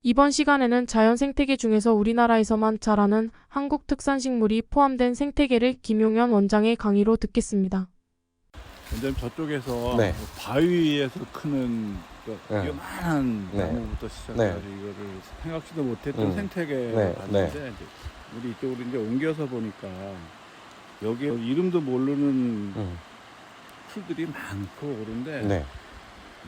이번 시간에는 자연 생태계 중에서 우리나라에서만 자라는 한국 특산 식물이 포함된 생태계를 김용현 원장의 강의로 듣겠습니다. 원장님 저쪽에서 네. 바위에서 크는 네. 요만한 네. 나무부터 시작해서 이거를 생각지도 못했던 네. 생태계를 봤는데 이제 우리 이쪽으로 이제 옮겨서 보니까 여기 이름도 모르는 풀들이 많고 그런데 네.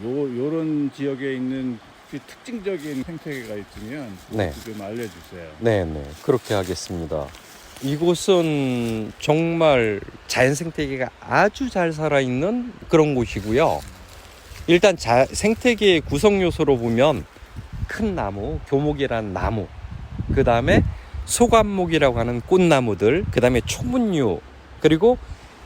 요런 지역에 있는 특징적인 생태계가 있으면 네. 좀 알려주세요. 네, 그렇게 하겠습니다. 이곳은 정말 자연 생태계가 아주 잘 살아있는 그런 곳이고요. 일단 생태계의 구성 요소로 보면 큰 나무, 교목이라는 나무, 그 다음에 소관목이라고 하는 꽃나무들, 그 다음에 초문류, 그리고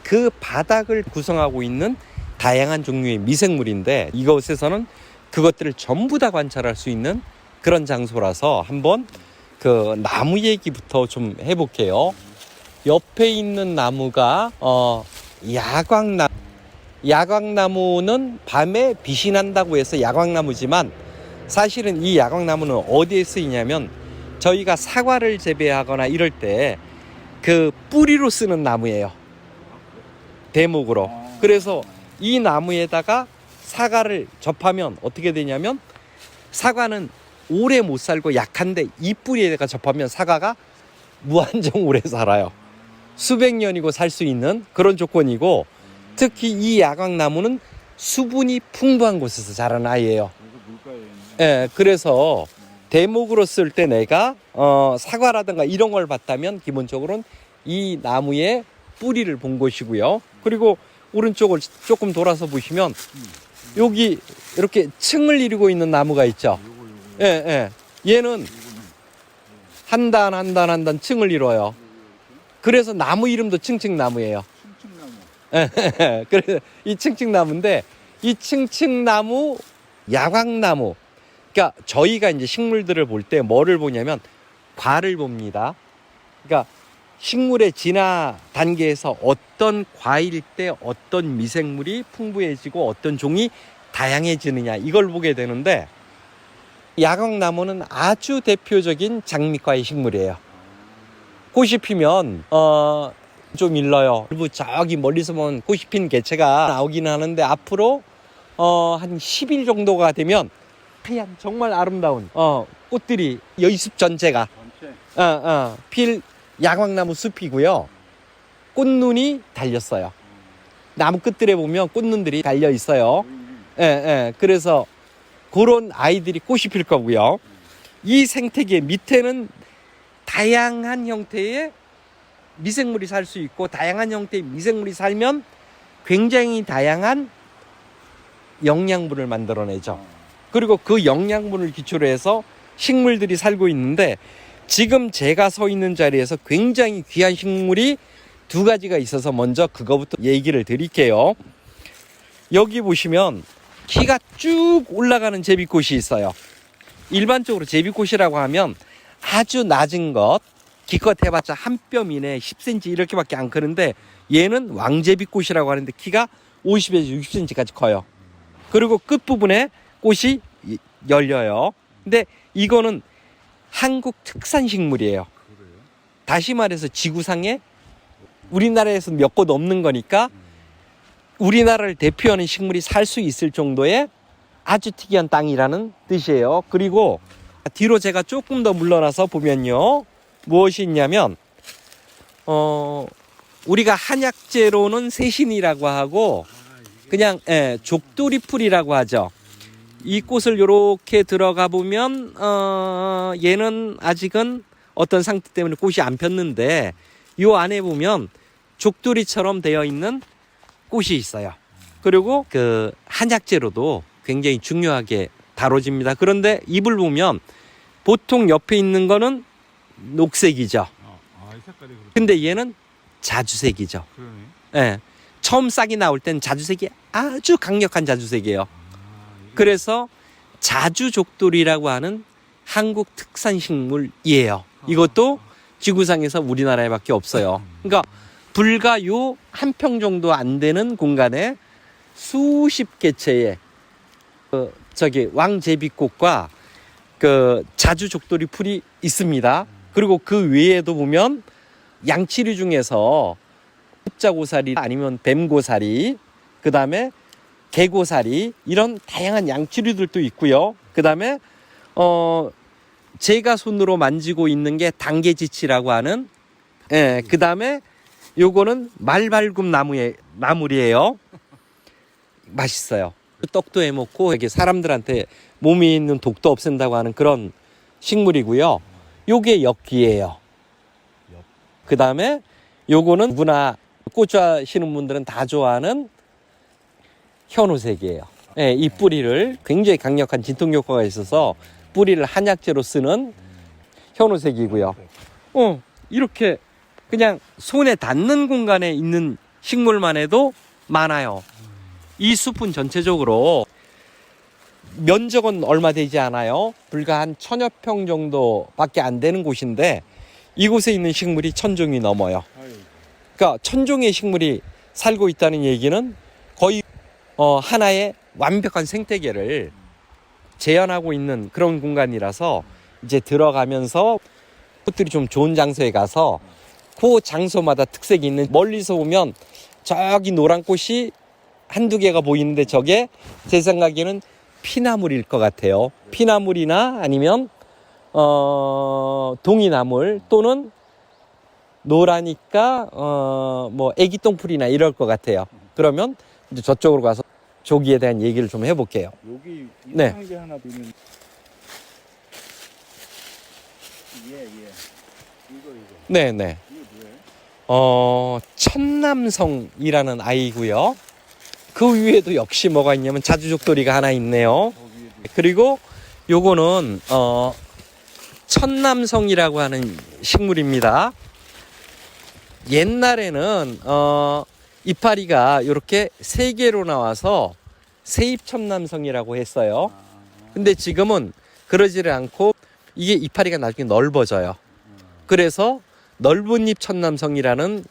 그 바닥을 구성하고 있는 다양한 종류의 미생물인데 이곳에서는 그것들을 전부 다 관찰할 수 있는 그런 장소라서 한번 그 나무 얘기부터 좀 해볼게요. 옆에 있는 나무가 야광나무. 야광나무는 밤에 빛이 난다고 해서 야광나무지만 사실은 이 야광나무는 어디에 쓰이냐면 저희가 사과를 재배하거나 이럴 때 그 뿌리로 쓰는 나무예요. 대목으로. 그래서 이 나무에다가 사과를 접하면 어떻게 되냐면 사과는 오래 못 살고 약한데 이 뿌리에다가 접하면 사과가 무한정 오래 살아요. 수백 년이고 살 수 있는 그런 조건이고 특히 이 야광나무는 수분이 풍부한 곳에서 자라는 아이예요. 예, 그래서 대목으로 쓸 때 내가 사과라든가 이런 걸 봤다면 기본적으로는 이 나무의 뿌리를 본 것이고요. 그리고 오른쪽을 조금 돌아서 보시면 여기 이렇게 층을 이루고 있는 나무가 있죠. 예. 얘는 한 단 층을 이뤄요. 그래서 나무 이름도 층층나무예요. 층층나무. 그래서 이 층층나무인데 이 층층나무, 야광나무. 그러니까 저희가 이제 식물들을 볼 때 뭐를 보냐면 과를 봅니다. 그러니까 식물의 진화 단계에서 어떤 과일 때 어떤 미생물이 풍부해지고 어떤 종이 다양해지느냐 이걸 보게 되는데 야광나무는 아주 대표적인 장미과의 식물이에요. 꽃이 피면 좀 일러요. 그리고 저기 멀리서 보면 꽃이 핀 개체가 나오긴 하는데 앞으로 한 10일 정도가 되면 하얀 정말 아름다운 꽃들이 여기 숲 전체가 필 야광나무 숲이고요. 꽃눈이 달렸어요. 나무 끝들에 보면 꽃눈들이 달려 있어요. 그래서 그런 아이들이 꽃이 필 거고요. 이 생태계 밑에는 다양한 형태의 미생물이 살 수 있고 다양한 형태의 미생물이 살면 굉장히 다양한 영양분을 만들어내죠. 그리고 그 영양분을 기초로 해서 식물들이 살고 있는데 지금 제가 서 있는 자리에서 굉장히 귀한 식물이 두 가지가 있어서 먼저 그거부터 얘기를 드릴게요. 여기 보시면 키가 쭉 올라가는 제비꽃이 있어요. 일반적으로 제비꽃이라고 하면 아주 낮은 것, 기껏 해봤자 한 뼘 이내 10cm 이렇게밖에 안 크는데 얘는 왕제비꽃이라고 하는데 키가 50에서 60cm까지 커요. 그리고 끝부분에 꽃이 열려요. 근데 이거는 한국 특산 식물이에요. 다시 말해서 지구상에 우리나라에서 몇 곳 없는 거니까 우리나라를 대표하는 식물이 살 수 있을 정도의 아주 특이한 땅이라는 뜻이에요. 그리고 뒤로 제가 조금 더 물러나서 보면요. 무엇이 있냐면 우리가 한약재로는 세신이라고 하고 그냥 족두리풀이라고 하죠. 이 꽃을 이렇게 들어가 보면 얘는 아직은 어떤 상태 때문에 꽃이 안 폈는데 이 안에 보면 족두리처럼 되어 있는 꽃이 있어요. 그리고 그 한약재로도 굉장히 중요하게 다뤄집니다. 그런데 잎을 보면 보통 옆에 있는 거는 녹색이죠. 근데 얘는 자주색이죠. 예. 처음 싹이 나올 땐 자주색이 아주 강력한 자주색이에요. 그래서 자주족돌이라고 하는 한국 특산 식물이에요. 이것도 지구상에서 우리나라에밖에 없어요. 그러니까 불과 요 한 평 정도 안 되는 공간에 수십 개체의 왕제비꽃과 그 자주족돌이 풀이 있습니다. 그리고 그 외에도 보면 양치류 중에서 십자고사리 아니면 뱀고사리, 그 다음에 개고사리, 이런 다양한 양치류들도 있고요. 그 다음에 제가 손으로 만지고 있는 게 당개지치라고 하는, 예, 그 다음에 요거는 말발굽 나물이에요. 맛있어요. 떡도 해 먹고 이게 사람들한테 몸에 있는 독도 없앤다고 하는 그런 식물이고요. 요게 엽기예요. 그 다음에 요거는 누구나 꽃 좋아하시는 분들은 다 좋아하는 현우색이에요. 예, 이 뿌리를 굉장히 강력한 진통 효과가 있어서 뿌리를 한약재로 쓰는 현우색이고요. 이렇게 그냥 손에 닿는 공간에 있는 식물만 해도 많아요. 이 숲은 전체적으로 면적은 얼마 되지 않아요. 불과 한 1000여 평 정도밖에 안 되는 곳인데 이곳에 있는 식물이 1000종이 넘어요. 그러니까 1000종의 식물이 살고 있다는 얘기는 거의 하나의 완벽한 생태계를 재현하고 있는 그런 공간이라서 이제 들어가면서 꽃들이 좀 좋은 장소에 가서 그 장소마다 특색이 있는, 멀리서 보면 저기 노란 꽃이 한두 개가 보이는데 저게 제 생각에는 피나물일 것 같아요. 피나물이나 아니면 동이나물 또는 노라니까 뭐 애기똥풀이나 이럴 것 같아요. 그러면 이제 저쪽으로 가서 조기에 대한 얘기를 좀 해볼게요. 여기 네. 이상한 게 하나 보면 이거 네네. 이게 뭐예요? 천남성이라는 아이고요. 그 위에도 역시 뭐가 있냐면 자주족돌이가 하나 있네요. 그리고 요거는 천남성이라고 하는 식물입니다. 옛날에는 이파리가 이렇게 세 개로 나와서 세입천남성이라고 했어요. 근데 지금은 그러지를 않고 이게 이파리가 나중에 넓어져요. 그래서 넓은 잎 천남성이라는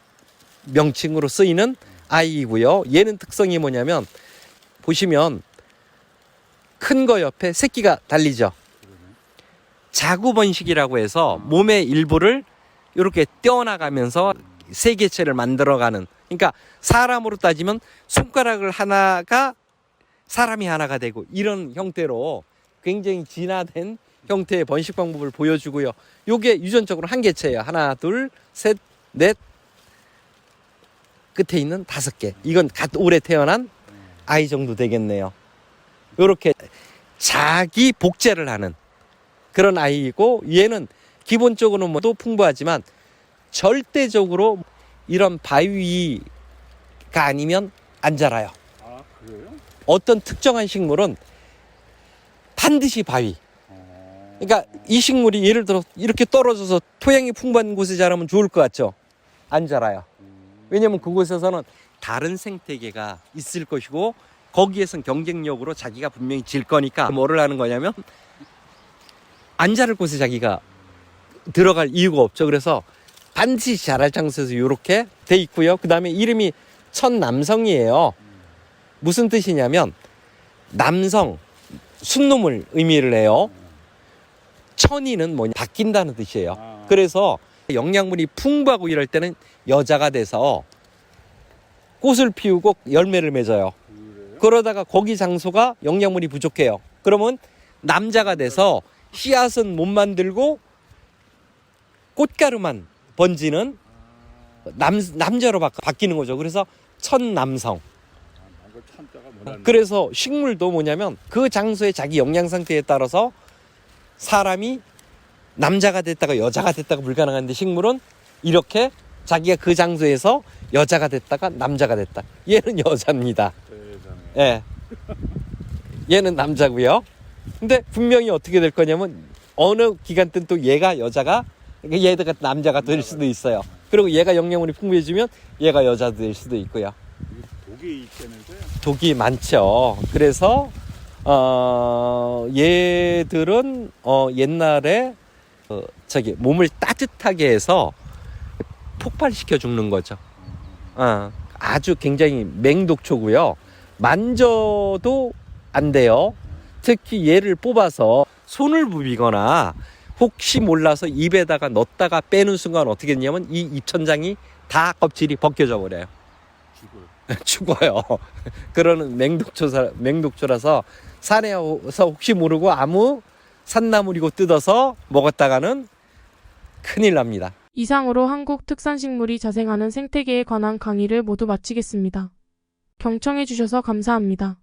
명칭으로 쓰이는 아이이고요. 얘는 특성이 뭐냐면 보시면 큰 거 옆에 새끼가 달리죠. 자구번식이라고 해서 몸의 일부를 이렇게 떼어나가면서 세개체를 만들어가는, 그러니까 사람으로 따지면 손가락을 하나가 사람이 하나가 되고 이런 형태로 굉장히 진화된 형태의 번식 방법을 보여주고요. 요게 유전적으로 한 개체예요. 하나, 둘, 셋, 넷, 끝에 있는 5개. 이건 올해 태어난 아이 정도 되겠네요. 요렇게 자기 복제를 하는 그런 아이이고, 얘는 기본적으로는 뭐도 풍부하지만 절대적으로 이런 바위가 아니면 안 자라요. 아, 그래요? 어떤 특정한 식물은 반드시 바위. 그러니까 이 식물이 예를 들어 이렇게 떨어져서 토양이 풍부한 곳에 자라면 좋을 것 같죠? 안 자라요. 왜냐면 그곳에서는 다른 생태계가 있을 것이고 거기에선 경쟁력으로 자기가 분명히 질 거니까 뭐를 하는 거냐면 안 자랄 곳에 자기가 들어갈 이유가 없죠. 그래서 반드시 자랄 장소에서 이렇게 돼 있고요. 그 다음에 이름이 천남성이에요. 무슨 뜻이냐면 남성, 순놈을 의미를 해요. 천이는 뭐냐, 바뀐다는 뜻이에요. 그래서 영양분이 풍부하고 이럴 때는 여자가 돼서 꽃을 피우고 열매를 맺어요. 그러다가 거기 장소가 영양분이 부족해요. 그러면 남자가 돼서 씨앗은 못 만들고 꽃가루만 번지는 남자로 바뀌는 거죠. 그래서 천남성. 그래서 식물도 뭐냐면 그 장소의 자기 영양 상태에 따라서 사람이 남자가 됐다가 여자가 됐다가 불가능한데, 식물은 이렇게 자기가 그 장소에서 여자가 됐다가 남자가 됐다. 얘는 여자입니다. 예. 얘는 남자고요. 근데 분명히 어떻게 될 거냐면 어느 기간 때는 또 얘가 여자가, 얘가 남자가 될 수도 있어요. 그리고 얘가 영양분이 풍부해지면 얘가 여자도 될 수도 있고요. 독이 있다면서요? 독이 많죠. 그래서 얘들은 옛날에 몸을 따뜻하게 해서 폭발시켜 죽는 거죠. 아주 굉장히 맹독초고요. 만져도 안 돼요. 특히 얘를 뽑아서 손을 부비거나 혹시 몰라서 입에다가 넣었다가 빼는 순간 어떻게 되냐면 이 잎천장이 다 껍질이 벗겨져 버려요. 죽어요. 그러는 맹독초라서 산에 와서 혹시 모르고 아무 산나물이고 뜯어서 먹었다가는 큰일 납니다. 이상으로 한국 특산식물이 자생하는 생태계에 관한 강의를 모두 마치겠습니다. 경청해 주셔서 감사합니다.